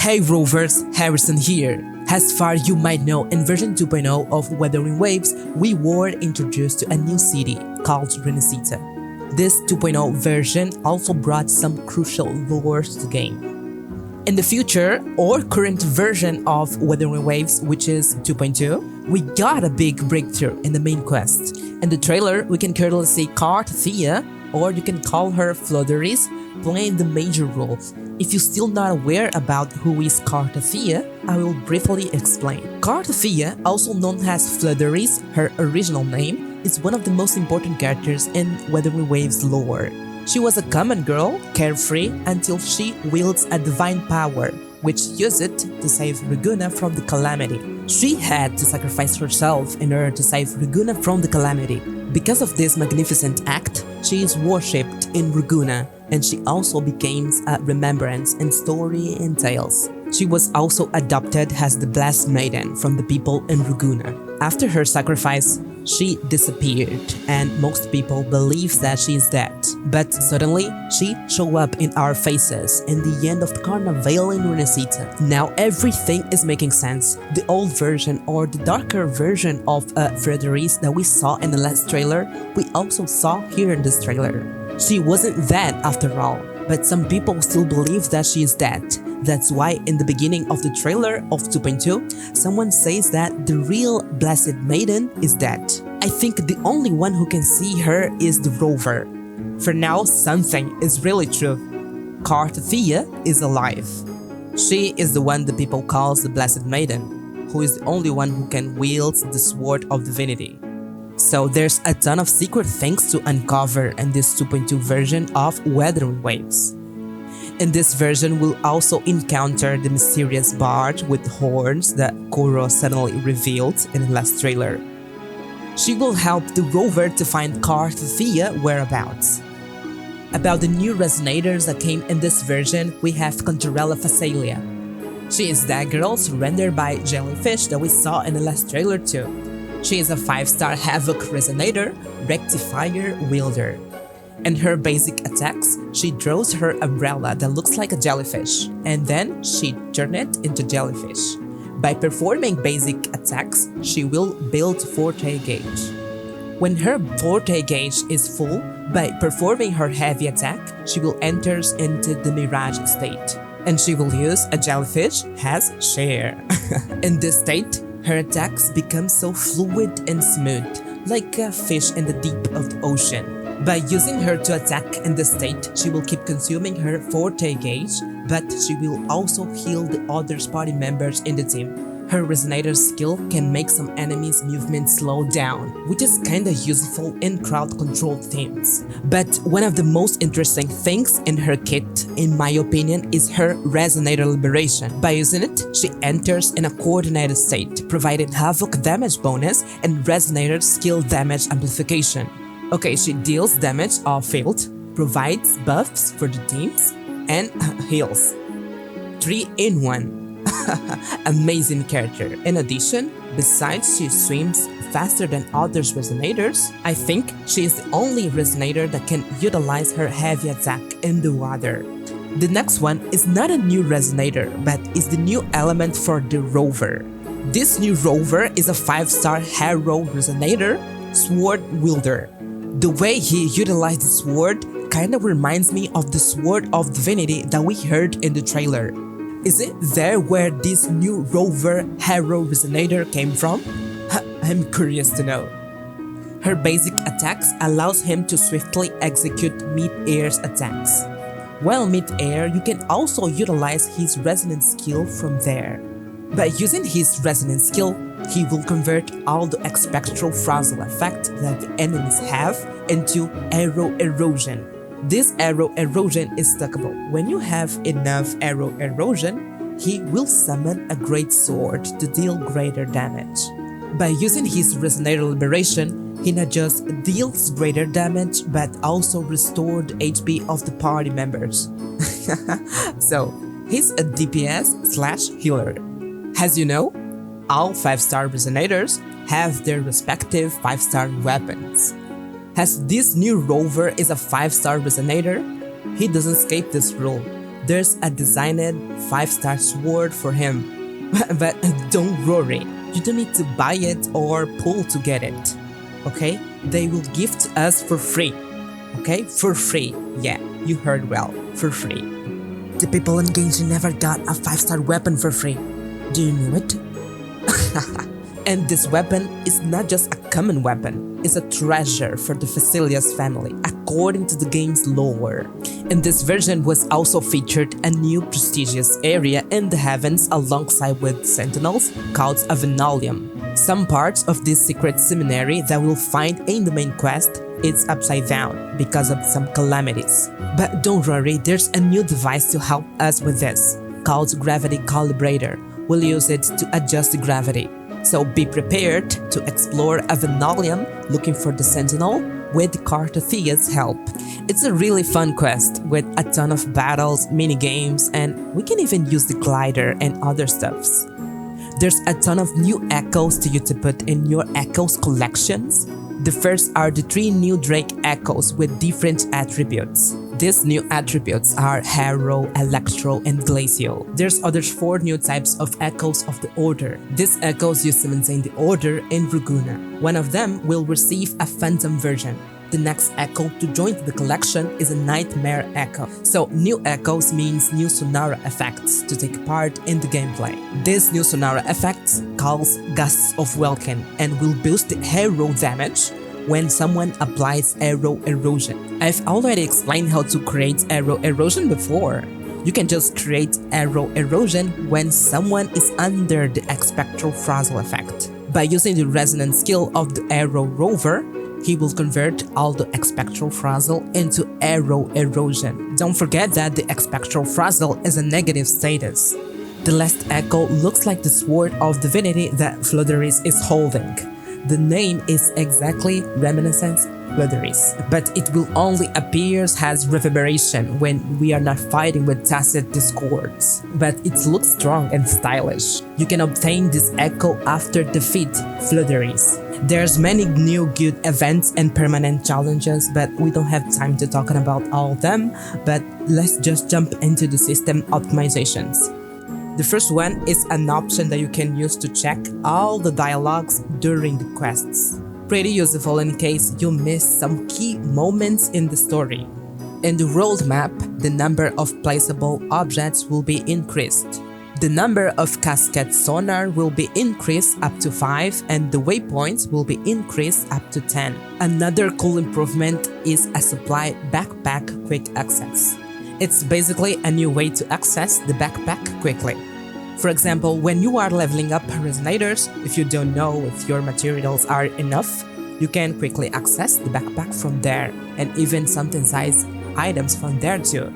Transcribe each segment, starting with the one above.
Hey rovers, Harrison here. As far you might know, in version 2.0 of Wuthering Waves, we were introduced to a new city called Resonator. This 2.0 version also brought some crucial lore to the game. In the future or current version of Wuthering Waves, which is 2.2, we got a big breakthrough in the main quest. In the trailer, we can currently see Cantella, or you can call her Flooderies, playing the major role. If you're still not aware about who is Cantella, I will briefly explain. Cantella, also known as Flooderies, her original name, is one of the most important characters in Wuthering Waves lore. She was a common girl, carefree, until she wields a divine power, which used it to save Reguna from the calamity. She had to sacrifice herself in order to save Reguna from the calamity. Because of this magnificent act, she is worshipped in Reguna, and she also becomes a remembrance in story and tales. She was also adopted as the Blessed Maiden from the people in Reguna. After her sacrifice, she disappeared, and most people believe that she is dead. But suddenly, she showed up in our faces in the end of the Carnival in Resonator. Now everything is making sense. The old version or the darker version of Flooderies that we saw in the last trailer, we also saw here in this trailer. She wasn't dead after all, but some people still believe that she is dead. That's why in the beginning of the trailer of 2.2, someone says that the real Blessed Maiden is dead. I think the only one who can see her is the rover. For now, something is really true. Cantella is alive. She is the one the people calls the Blessed Maiden, who is the only one who can wield the Sword of Divinity. So there's a ton of secret things to uncover in this 2.2 version of Wuthering Waves. In this version, we'll also encounter the mysterious bard with horns that Koro suddenly revealed in the last trailer. She will help the rover to find Cantella's whereabouts. About the new resonators that came in this version, we have Cantella Phasalia. She is that girl surrendered by jellyfish that we saw in the last trailer too. She is a 5-star Havoc Resonator, Rectifier Wielder. In her basic attacks, she draws her umbrella that looks like a jellyfish, and then she turns it into jellyfish. By performing basic attacks, she will build Forte Gauge. When her Forte Gauge is full, by performing her heavy attack, she will enter into the Mirage state, and she will use a jellyfish as Share. In this state, her attacks become so fluid and smooth, like a fish in the deep of the ocean. By using her to attack in this state, she will keep consuming her Forte Gauge, but she will also heal the other party members in the team. Her Resonator skill can make some enemies' movement slow down, which is kinda useful in crowd-controlled teams. But one of the most interesting things in her kit, in my opinion, is her Resonator Liberation. By using it, she enters in a coordinated state, providing Havoc damage bonus and Resonator skill damage amplification. Okay, she deals damage off field, provides buffs for the teams, and heals. 3 in 1. Amazing character. In addition, besides she swims faster than other Resonators, I think she is the only Resonator that can utilize her heavy attack in the water. The next one is not a new Resonator, but is the new element for the rover. This new rover is a 5-star Aero Resonator, Sword Wielder. The way he utilized the sword kinda reminds me of the Sword of Divinity that we heard in the trailer. Is it there where this new rover Aero Resonator came from? I'm curious to know. Her basic attacks allows him to swiftly execute mid-air attacks. While mid-air, you can also utilize his resonance skill from there. By using his resonance skill, he will convert all the spectral frazzle effect that the enemies have into Aero Erosion. This Aero Erosion is stackable. When you have enough Aero Erosion, he will summon a great sword to deal greater damage. By using his Resonator Liberation, he not just deals greater damage but also restores the HP of the party members. So, he's a DPS/healer. As you know, all 5-star Resonators have their respective 5-star weapons. As this new rover is a 5-star Resonator, he doesn't escape this rule. There's a designed 5-star sword for him. But don't worry, you don't need to buy it or pull to get it. Okay? They will give to us for free. Okay? For free. Yeah, you heard well. For free. The people in Genshin never got a 5-star weapon for free. Do you know it? And this weapon is not just a common weapon, it's a treasure for the Facilias family, according to the game's lore. In this version was also featured a new prestigious area in the heavens alongside with sentinels called a Venalium. Some parts of this secret seminary that we'll find in the main quest is upside down because of some calamities. But don't worry, there's a new device to help us with this, called Gravity Calibrator. We'll use it to adjust the gravity. So be prepared to explore a Venalium looking for the Sentinel with Cartothia's help. It's a really fun quest with a ton of battles, mini-games, and we can even use the glider and other stuffs. There's a ton of new echoes to you to put in your echoes collections. The first are the 3 new Drake echoes with different attributes. These new attributes are Aero, Electro, and Glacial. There's other 4 new types of echoes of the Order. These echoes use to maintain the Order in Ruguna. One of them will receive a Phantom version. The next echo to join the collection is a Nightmare echo. So new echoes means new Sonara effects to take part in the gameplay. This new Sonara effects calls Gusts of Welkin and will boost the Aero damage when someone applies Aero Erosion. I've already explained how to create Aero Erosion before. You can just create Aero Erosion when someone is under the Spectral Frazzle effect. By using the resonance skill of the Aero rover, he will convert all the Spectral Frazzle into Aero Erosion. Don't forget that the Spectral Frazzle is a negative status. The last echo looks like the sword of divinity that Flooderis is holding. The name is exactly reminiscent Flooderis, but it will only appear as reverberation when we are not fighting with tacit discords. But it looks strong and stylish. You can obtain this echo after defeat Flooderis. There's many new good events and permanent challenges, but we don't have time to talk about all of them, but let's just jump into the system optimizations. The first one is an option that you can use to check all the dialogues during the quests. Pretty useful in case you miss some key moments in the story. In the world map, the number of placeable objects will be increased. The number of cascade sonar will be increased up to 5 and the waypoints will be increased up to 10. Another cool improvement is a supply backpack quick access. It's basically a new way to access the backpack quickly. For example, when you are leveling up resonators, if you don't know if your materials are enough, you can quickly access the backpack from there and even synthesize items from there too.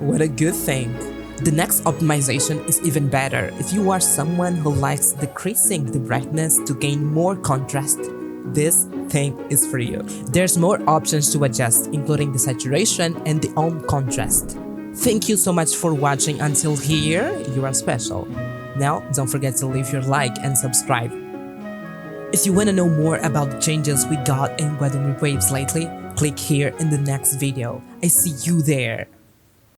What a good thing! The next optimization is even better if you are someone who likes decreasing the brightness to gain more contrast. This thing is for you. There's more options to adjust, including the saturation and the on contrast. Thank you so much for watching until here, you are special. Now, don't forget to leave your like and subscribe. If you want to know more about the changes we got in Wuthering Waves lately, click here in the next video. I see you there.